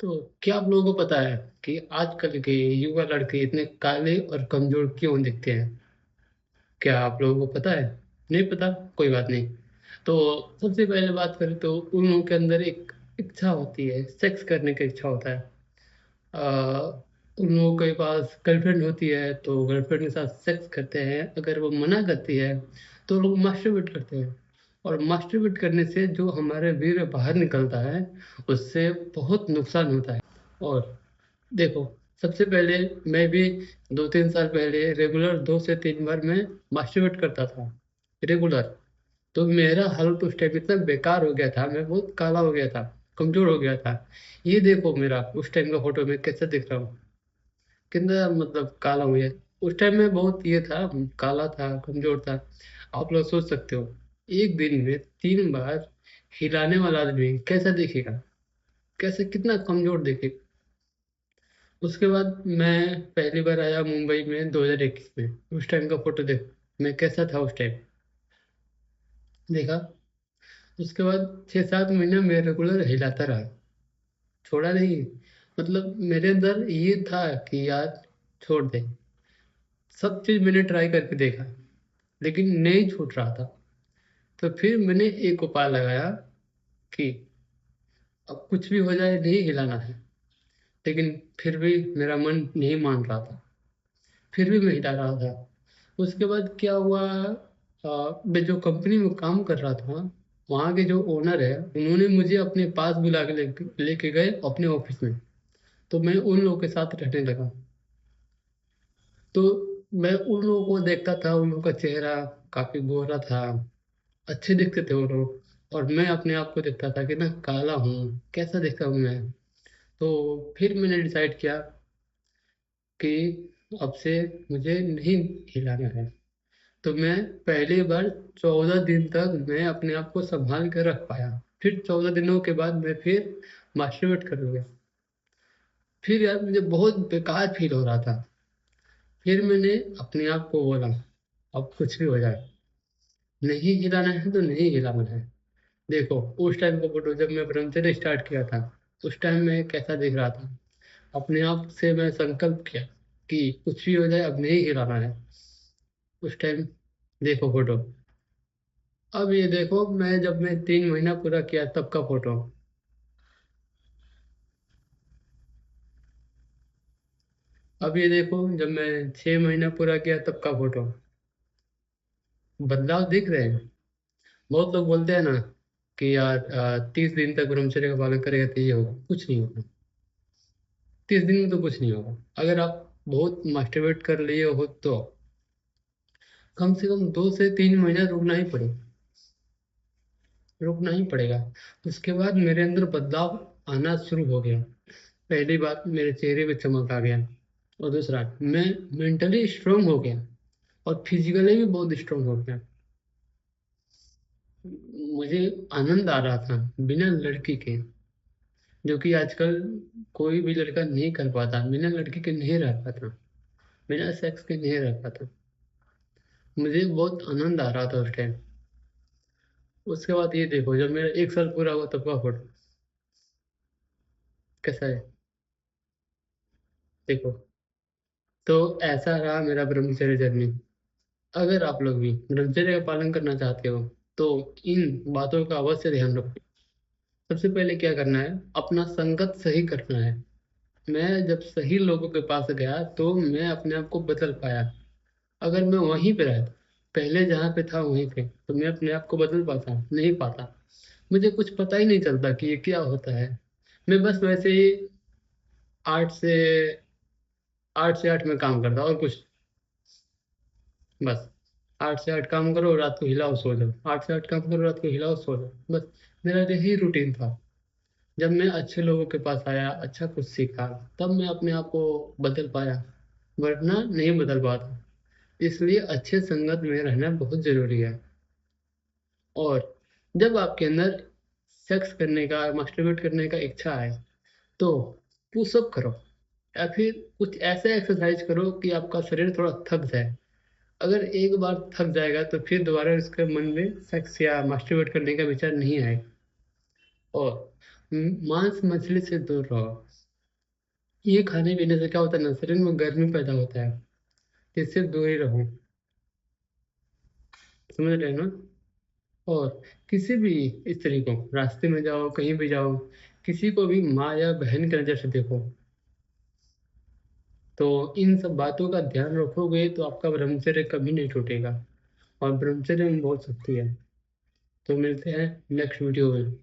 तो क्या आप लोगों को पता है कि आजकल के युवा लड़के इतने काले और कमजोर क्यों दिखते हैं? क्या आप लोगों को पता है? नहीं पता? कोई बात नहीं। तो सबसे पहले बात करें तो उन लोगों के अंदर एक इच्छा होती है, सेक्स करने की इच्छा होता है। उन लोगों के पास गर्लफ्रेंड होती है तो गर्लफ्रेंड के साथ सेक्स करते हैं। अगर वो मना करती है तो लोग मास्टरबेट करते हैं। और मास्टरबेट करने से जो हमारे वीर्य बाहर निकलता है उससे बहुत नुकसान होता है। और देखो, सबसे पहले मैं भी 2-3 साल पहले रेगुलर 2 से 3 बार मैं मास्टरबेट करता था, रेगुलर। तो मेरा हालत उस टाइम इतना बेकार हो गया था, मैं बहुत काला हो गया था, कमजोर हो गया था। ये देखो मेरा उस टाइम का फोटो में कैसा दिख रहा हूँ, कितना मतलब काला हो गया। उस टाइम में बहुत ये था, काला था, कमजोर था। आप लोग सोच सकते हो, एक दिन में 3 बार हिलाने वाला आदमी कैसा दिखेगा, कैसे, कितना कमजोर दिखेगा। उसके बाद मैं पहली बार आया मुंबई में 2021 में। उस टाइम का फोटो देख, मैं कैसा था उस टाइम, देखा। उसके बाद 6-7 महीने मैं रेगुलर हिलाता रहा, छोड़ा नहीं। मतलब मेरे अंदर ये था कि यार छोड़ दे। सब चीज मैंने ट्राई करके देखा लेकिन नहीं छूट रहा था। तो फिर मैंने एक उपाय लगाया कि अब कुछ भी हो जाए नहीं हिलाना है। लेकिन फिर भी मेरा मन नहीं मान रहा था, फिर भी मैं हिला रहा था। उसके बाद क्या हुआ, मैं जो कंपनी में काम कर रहा था, वहाँ के जो ओनर है उन्होंने मुझे अपने पास बुला के लेके गए अपने ऑफिस में। तो मैं उन लोगों के साथ रहने लगा। तो मैं उन लोगों को देखता था, उन लोगों का चेहरा काफी गोरा था, अच्छे दिखते थे वो लोग। और मैं अपने आप को देखता था कि ना काला हूँ, कैसा दिखता हूँ मैं। तो फिर मैंने डिसाइड किया कि अब से मुझे नहीं हिलाना है। तो मैं पहली बार 14 दिन तक मैं अपने आप को संभाल कर रख पाया। फिर 14 दिनों के बाद मैं फिर मास्टरबेट कर गया। फिर यार मुझे बहुत बेकार फील हो रहा था। फिर मैंने अपने आप को बोला, अब कुछ भी हो जाए, नहीं हिलाना है तो नहीं हिलाना है। देखो, उस टाइम का फोटो जब मैं ब्रह्मचर्य स्टार्ट किया था, उस टाइम में कैसा दिख रहा था। अपने आप से मैं संकल्प किया कि कुछ भी हो जाए अब नहीं हिलाना है। उस टाइम देखो फोटो। अब ये देखो, जब मैं 3 महीना पूरा किया तब का फोटो। अब ये देखो, जब मैं 6 महीना पूरा किया तब का फोटो। बदलाव दिख रहे हैं। बहुत लोग बोलते हैं ना कि यार 30 दिन तक ब्रह्मचर्य का पालन करेगा तो ये होगा, कुछ नहीं होगा। 30 दिन में तो कुछ नहीं होगा। अगर आप बहुत मास्टरबेट कर लिए हो तो कम से कम 2 से 3 महीना रुकना ही पड़ेगा। उसके बाद मेरे अंदर बदलाव आना शुरू हो गया। पहली बात, मेरे चेहरे पे चमक आ गया। और दूसरा, मैं मेंटली स्ट्रांग हो गया और फिजिकली भी बहुत स्ट्रांग हो गया। मुझे आनंद आ रहा था बिना लड़की के, जो कि आजकल कोई भी लड़का नहीं कर पाता। बिना लड़की के नहीं रह पाता, बिना सेक्स के नहीं रह पाता। मुझे बहुत आनंद आ रहा था उस टाइम। उसके बाद ये देखो, जब मेरा 1 साल पूरा हुआ तब का फोटो कैसा है, देखो। तो ऐसा रहा मेरा ब्रह्मचर्य जर्नी। अगर आप लोग भी ब्रह्मचर्य का पालन करना चाहते हो तो इन बातों का अवश्य ध्यान रखो। सबसे पहले क्या करना है, अपना संगत सही करना है। मैं जब सही लोगों के पास गया तो मैं अपने आप को बदल पाया। अगर मैं वहीं पे रहता, पहले जहाँ पे था वहीं पे, तो मैं अपने आप को बदल पाता नहीं पाता। मुझे कुछ पता ही नहीं चलता कि ये क्या होता है। मैं बस वैसे ही 8 से 8 में काम करता और कुछ, बस 8 से 8 काम करो, रात को हिलाओ सो जाओ, 8 से 8 काम करो, रात को हिलाओ सो जाओ, बस। मेरा यही रूटीन था। जब मैं अच्छे लोगों के पास आया, अच्छा कुछ सीखा, तब मैं अपने आप को बदल पाया, वरना नहीं बदल पाता। इसलिए अच्छे संगत में रहना बहुत जरूरी है। और जब आपके अंदर सेक्स करने का, मास्टरबेट करने का इच्छा है तो पुशअप करो, या फिर कुछ ऐसे एक्सरसाइज करो कि आपका शरीर थोड़ा थक जाए। अगर एक बार थक जाएगा तो फिर दोबारा इसके मन में सेक्स या मास्टरबेट करने का विचार नहीं आएगा। और मांस मछली से दूर रहो। ये खाने पीने से क्या होता है ना, शरीर में गर्मी पैदा होता है। इससे दूर ही रहो। समझ रहे हैं ना। और किसी भी स्त्री को रास्ते में जाओ, कहीं भी जाओ, किसी को भी माँ या बहन की नज़र से देखो, तो इन सब बातों का ध्यान रखोगे तो आपका ब्रह्मचर्य कभी नहीं टूटेगा। और ब्रह्मचर्य में बहुत शक्ति है। तो मिलते हैं नेक्स्ट वीडियो में।